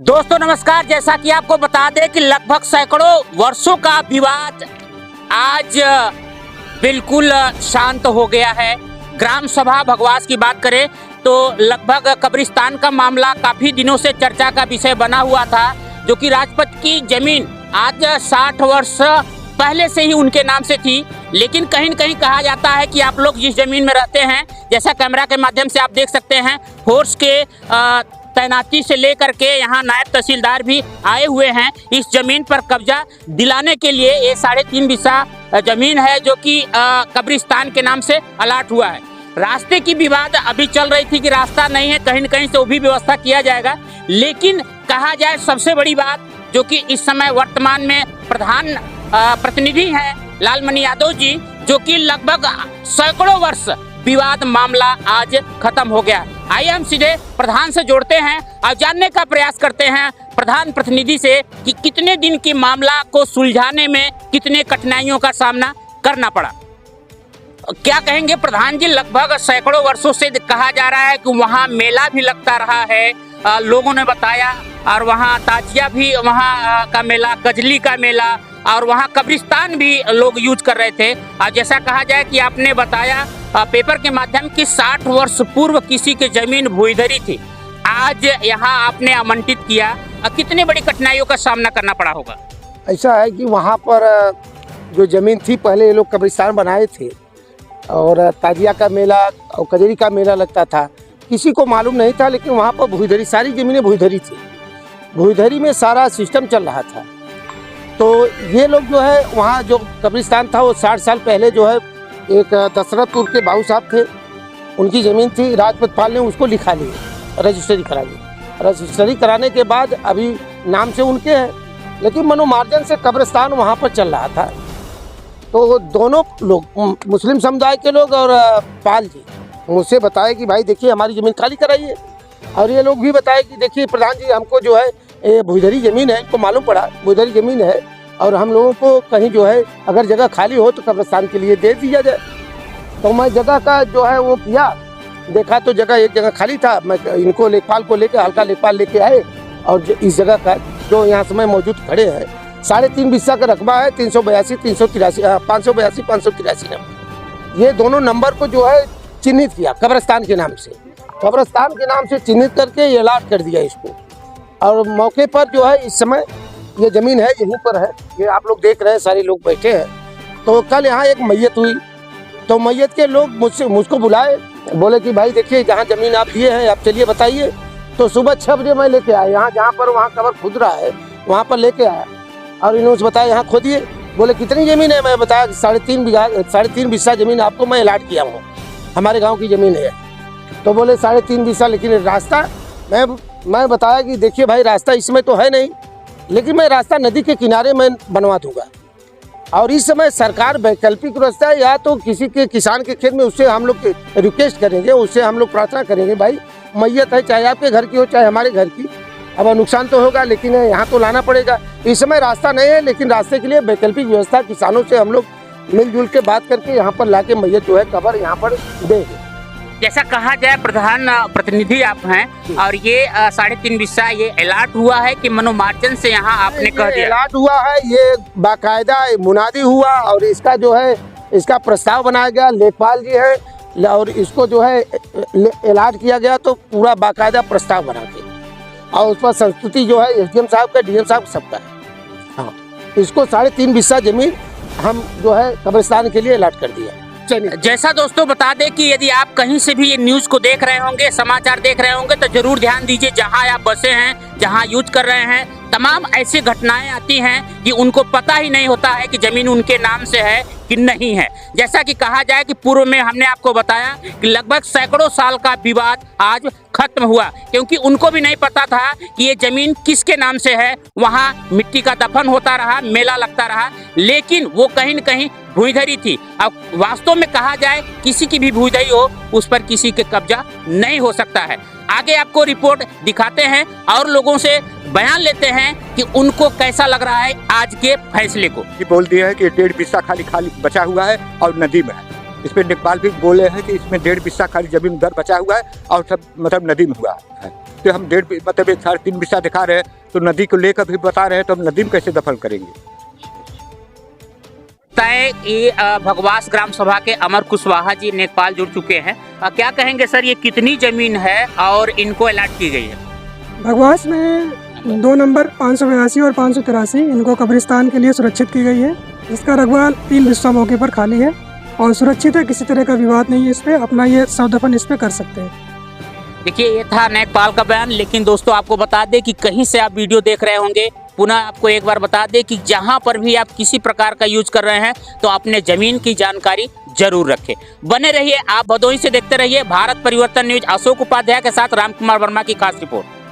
दोस्तों नमस्कार। जैसा कि आपको बता दें कि लगभग सैकड़ों वर्षों का विवाद आज बिल्कुल शांत हो गया है। ग्राम सभा भगवास की बात करें तो लगभग कब्रिस्तान का मामला काफी दिनों से चर्चा का विषय बना हुआ था, जो कि राजपथ की जमीन आज 60 वर्ष पहले से ही उनके नाम से थी। लेकिन कहीं न कहीं कहा जाता है कि आप लोग जिस जमीन में रहते हैं, जैसा कैमरा के माध्यम से आप देख सकते हैं, फोर्स के तैनाती से लेकर के यहाँ नायब तहसीलदार भी आए हुए हैं इस जमीन पर कब्जा दिलाने के लिए। ये 3.5 बिस्सा जमीन है जो कि कब्रिस्तान के नाम से अलाट हुआ है। रास्ते की विवाद अभी चल रही थी कि रास्ता नहीं है, कहीं न कहीं से वो भी व्यवस्था किया जाएगा। लेकिन कहा जाए सबसे बड़ी बात जो कि इस समय वर्तमान में प्रधान प्रतिनिधि हैं लालमणि यादव जी, जो कि लगभग सैकड़ों वर्ष विवाद मामला आज खत्म हो गया। आइए हम सीधे प्रधान से जोड़ते हैं और जानने का प्रयास करते हैं प्रधान प्रतिनिधि से कि कितने दिन की मामला को सुलझाने में कितने कठिनाइयों का सामना करना पड़ा। क्या कहेंगे प्रधान जी? लगभग सैकड़ों वर्षों से कहा जा रहा है कि वहाँ मेला भी लगता रहा है, लोगों ने बताया, और वहाँ ताजिया भी वहाँ का मेला, कजली का मेला, और वहाँ कब्रिस्तान भी लोग यूज कर रहे थे। और जैसा कहा जाए कि आपने बताया पेपर के माध्यम कि 60 वर्ष पूर्व किसी की जमीन भूइधरी थी, आज यहाँ आपने आवंटित किया, कितनी बड़ी कठिनाइयों का सामना करना पड़ा होगा? ऐसा है कि वहाँ पर जो ज़मीन थी पहले ये लोग कब्रिस्तान बनाए थे और ताजिया का मेला और कजरी का मेला लगता था, किसी को मालूम नहीं था। लेकिन वहाँ पर भूइधरी, सारी ज़मीनें भूइधरी थी, भूइधरी में सारा सिस्टम चल रहा था। तो ये लोग जो है वहाँ जो कब्रिस्तान था वो 60 साल पहले जो है एक दशरथपुर के बाबू साहब थे, उनकी ज़मीन थी। राजपथ पाल ने उसको लिखा ली, रजिस्ट्री करा ली। रजिस्ट्री कराने के बाद अभी नाम से उनके है, लेकिन मनोमार्जन से कब्रिस्तान वहाँ पर चल रहा था। तो दोनों लोग, मुस्लिम समुदाय के लोग और पाल जी, मुझसे बताए कि भाई देखिए हमारी ज़मीन खाली कराइए। और ये लोग भी बताए कि देखिए प्रधान जी हमको जो है ये भूइधरी ज़मीन है, इनको मालूम पड़ा भूइधरी ज़मीन है और हम लोगों को कहीं जो है अगर जगह खाली हो तो कब्रिस्तान के लिए दे दिया जाए। तो मैं जगह का जो है वो किया, देखा तो जगह एक जगह खाली था। मैं इनको लेखपाल को लेकर, हल्का लेखपाल लेके आए और इस जगह का जो यहाँ समय मौजूद खड़े हैं 3.5 बिस्सा का रकबा है, 382, 383, 582, 583 नंबर। ये दोनों नंबर को जो है चिन्हित किया कब्रिस्तान के नाम से, कब्रिस्तान के नाम से चिन्हित करके ये अलाट कर दिया इसको। और मौके पर जो है इस समय ये ज़मीन है, यहीं पर है, ये आप लोग देख रहे हैं, सारे लोग बैठे हैं। तो कल यहाँ एक मैयत हुई, तो मैयत के लोग मुझको बुलाए, बोले कि भाई देखिए जहाँ ज़मीन आप लिए हैं आप चलिए बताइए। तो सुबह 6 बजे मैं लेके आया यहाँ, जहाँ पर वहाँ कब्र खुद रहा है वहाँ पर लेके आया और इन्होंने बताया यहाँ खोदिए। बोले कितनी ज़मीन है? मैं बताया 3.5 बिस्सा ज़मीन आपको मैं अलाट किया हूँ, हमारे गाँव की ज़मीन है। तो बोले 3.5 बिस्सा, लेकिन रास्ता मैं बताया कि देखिए भाई रास्ता इसमें तो है नहीं, लेकिन मैं रास्ता नदी के किनारे में बनवा दूंगा। और इस समय सरकार वैकल्पिक रास्ता है, या तो किसी के किसान के खेत में, उससे हम लोग रिक्वेस्ट करेंगे, उससे हम लोग प्रार्थना करेंगे भाई मैयत है, चाहे आपके घर की हो चाहे हमारे घर की, अब नुकसान तो होगा लेकिन यहाँ तो लाना पड़ेगा। इस समय रास्ता नहीं है, लेकिन रास्ते के लिए वैकल्पिक व्यवस्था किसानों से हम लोग मिलजुल के बात करके यहाँ पर ला के मैयत जो है कब्र यहाँ पर देंगे। जैसा कहा जाए प्रधान प्रतिनिधि आप हैं, और ये 3.5 बिस्सा ये अलाट हुआ है कि मनोमार्जन से यहाँ आपने कह दिया? अलाट हुआ है, ये बाकायदा मुनादी हुआ और इसका जो है इसका प्रस्ताव बनाया गया, लेखपाल जी है और इसको जो है अलाट किया गया। तो पूरा बाकायदा प्रस्ताव बना के और उस पर संस्तुति जो है SDM साहब का, DM साहब सबका है। हाँ, इसको 3.5 बिस्सा जमीन हम जो है कब्रिस्तान के लिए अलाट कर दिया। जैसा दोस्तों बता दें कि यदि आप कहीं से भी ये न्यूज़ को देख रहे होंगे, समाचार देख रहे होंगे, तो जरूर ध्यान दीजिए जहां आप बसे हैं, जहां यूज कर रहे हैं, तमाम ऐसी घटनाएं आती हैं कि उनको पता ही नहीं होता है कि जमीन उनके नाम से है कि नहीं है। जैसा कि कहा जाए कि पूर्व में हमने आपको बताया कि लगभग सैकड़ों साल का विवाद आज खत्म हुआ, क्योंकि उनको भी नहीं पता था कि ये जमीन किसके नाम से है। वहाँ मिट्टी का दफन होता रहा, मेला लगता रहा, लेकिन वो कहीं न कहीं भूइधरी थी। अब वास्तव में कहा जाए किसी की भी भूइधरी हो, उस पर किसी के कब्जा नहीं हो सकता है। आगे आपको रिपोर्ट दिखाते हैं और लोगों से बयान लेते हैं कि उनको कैसा लग रहा है आज के फैसले को। बोल दिया है कि 1.5 बिस्सा खाली बचा हुआ है और नदी में है। इस पर लेखपाल भी बोले हैं कि इसमें 1.5 बिस्सा खाली जमीन उधर बचा हुआ है और सब मतलब नदी में हुआ है। तो हम मतलब 3.5 बिस्सा दिखा रहे हैं, तो नदी को लेकर भी बता रहे हैं, तो हम नदी में कैसे दफन करेंगे। तय ये भगवास ग्राम सभा के अमर कुशवाहा जी नेकपाल जुड़ चुके हैं। क्या कहेंगे सर, ये कितनी जमीन है और इनको अलॉट की गई है? भगवास में 2 नंबर 582 और 583 इनको कब्रिस्तान के लिए सुरक्षित की गई है। इसका रकबा 3 बिस्सा मौके पर खाली है और सुरक्षित है, किसी तरह का विवाद नहीं है इस पे, अपना ये शव दफन इस पे कर सकते हैं। देखिए, ये था नेकपाल का बयान। लेकिन दोस्तों, आपको बता दें कि कहीं से आप वीडियो देख रहे होंगे, पुनः आपको एक बार बता दें कि जहां पर भी आप किसी प्रकार का यूज कर रहे हैं तो अपने जमीन की जानकारी जरूर रखें। बने रहिए, आप भदोही से देखते रहिए भारत परिवर्तन न्यूज। अशोक उपाध्याय के साथ रामकुमार वर्मा की खास रिपोर्ट।